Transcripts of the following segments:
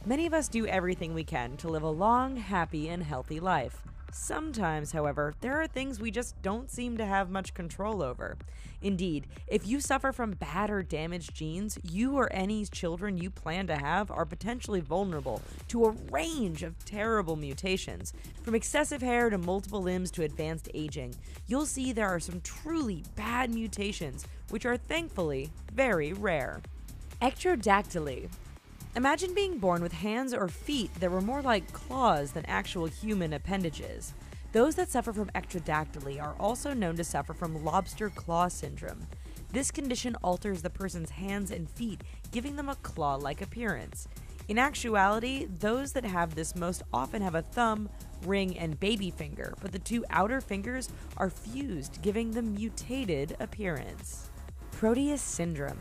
Many of us do everything we can to live a long, happy, and healthy life. Sometimes, however, there are things we just don't seem to have much control over. Indeed, if you suffer from bad or damaged genes, you or any children you plan to have are potentially vulnerable to a range of terrible mutations. From excessive hair to multiple limbs to advanced aging, you'll see there are some truly bad mutations, which are thankfully very rare. Ectrodactyly. Imagine being born with hands or feet that were more like claws than actual human appendages. Those that suffer from ectrodactyly are also known to suffer from lobster claw syndrome. This condition alters the person's hands and feet, giving them a claw-like appearance. In actuality, those that have this most often have a thumb, ring, and baby finger, but the two outer fingers are fused, giving them mutated appearance. Proteus syndrome.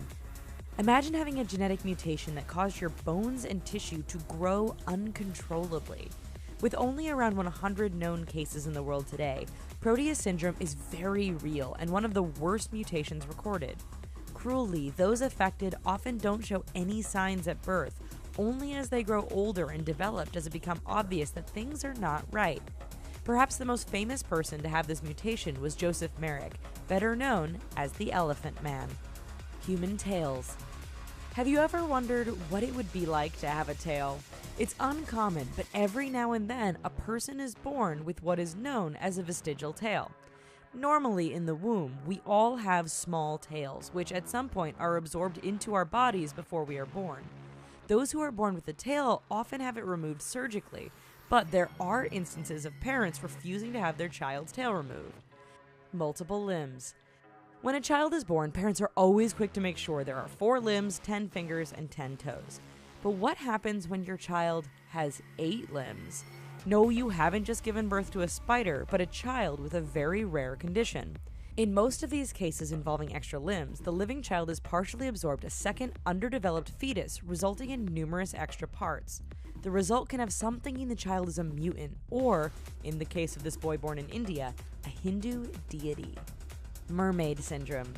Imagine having a genetic mutation that caused your bones and tissue to grow uncontrollably. With only around 100 known cases in the world today, Proteus syndrome is very real and one of the worst mutations recorded. Cruelly, those affected often don't show any signs at birth, only as they grow older and develop does it become obvious that things are not right. Perhaps the most famous person to have this mutation was Joseph Merrick, better known as the Elephant Man. Human tails. Have you ever wondered what it would be like to have a tail? It's uncommon, but every now and then a person is born with what is known as a vestigial tail. Normally in the womb, we all have small tails, which at some point are absorbed into our bodies before we are born. Those who are born with a tail often have it removed surgically, but there are instances of parents refusing to have their child's tail removed. Multiple limbs. When a child is born, parents are always quick to make sure there are 4 limbs, 10 fingers, and 10 toes. But what happens when your child has 8 limbs? No, you haven't just given birth to a spider, but a child with a very rare condition. In most of these cases involving extra limbs, the living child has partially absorbed a second underdeveloped fetus, resulting in numerous extra parts. The result can have something in the child as a mutant, or, in the case of this boy born in India, a Hindu deity. Mermaid syndrome.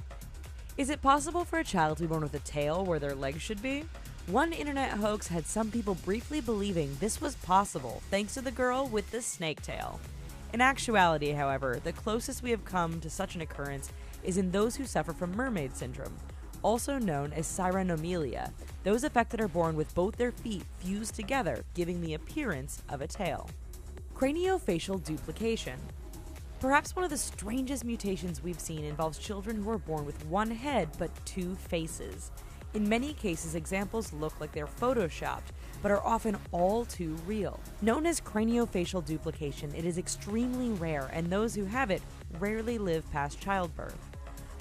Is it possible for a child to be born with a tail where their legs should be? One internet hoax had some people briefly believing this was possible thanks to the girl with the snake tail. In actuality, however, the closest we have come to such an occurrence is in those who suffer from mermaid syndrome, also known as cyranomyelia. Those affected are born with both their feet fused together, giving the appearance of a tail. Craniofacial duplication. Perhaps one of the strangest mutations we've seen involves children who are born with one head but 2 faces. In many cases, examples look like they're photoshopped, but are often all too real. Known as craniofacial duplication, it is extremely rare, and those who have it rarely live past childbirth.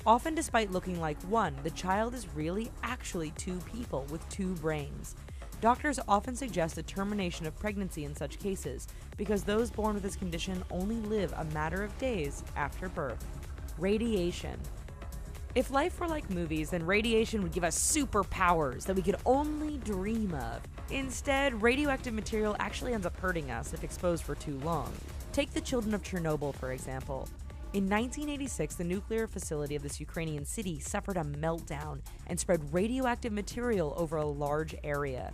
Often despite looking like one, the child is really actually 2 people with 2 brains. Doctors often suggest a termination of pregnancy in such cases because those born with this condition only live a matter of days after birth. Radiation. If life were like movies, then radiation would give us superpowers that we could only dream of. Instead, radioactive material actually ends up hurting us if exposed for too long. Take the children of Chernobyl, for example. In 1986, the nuclear facility of this Ukrainian city suffered a meltdown and spread radioactive material over a large area.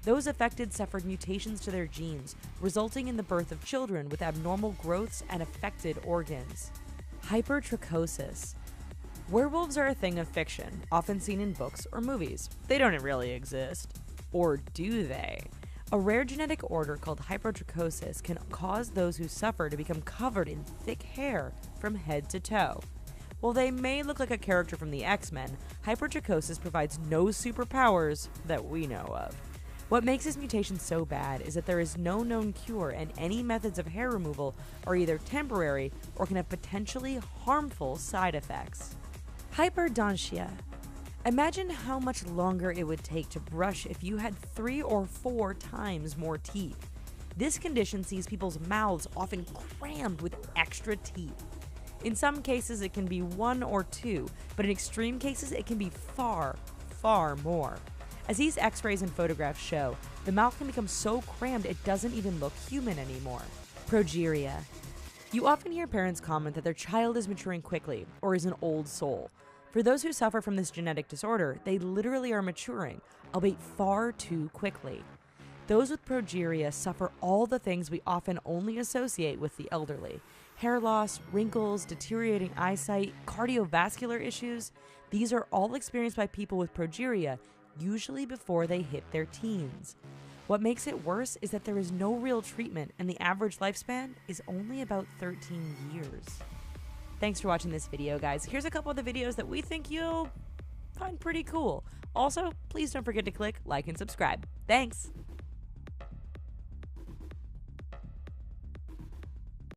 Those affected suffered mutations to their genes, resulting in the birth of children with abnormal growths and affected organs. Hypertrichosis. Werewolves are a thing of fiction, often seen in books or movies. They don't really exist. Or do they? A rare genetic order called hypertrichosis can cause those who suffer to become covered in thick hair from head to toe. While they may look like a character from the X-Men, hypertrichosis provides no superpowers that we know of. What makes this mutation so bad is that there is no known cure, and any methods of hair removal are either temporary or can have potentially harmful side effects. Hyperdontia. Imagine how much longer it would take to brush if you had 3 or 4 times more teeth. This condition sees people's mouths often crammed with extra teeth. In some cases it can be 1 or 2, but in extreme cases it can be far, far more. As these x-rays and photographs show, the mouth can become so crammed it doesn't even look human anymore. Progeria. You often hear parents comment that their child is maturing quickly or is an old soul. For those who suffer from this genetic disorder, they literally are maturing, albeit far too quickly. Those with progeria suffer all the things we often only associate with the elderly: hair loss, wrinkles, deteriorating eyesight, cardiovascular issues. These are all experienced by people with progeria, usually before they hit their teens. What makes it worse is that there is no real treatment, and the average lifespan is only about 13 years. Thanks for watching this video, guys. Here's a couple of the videos that we think you'll find pretty cool. Also, please don't forget to click like and subscribe. Thanks!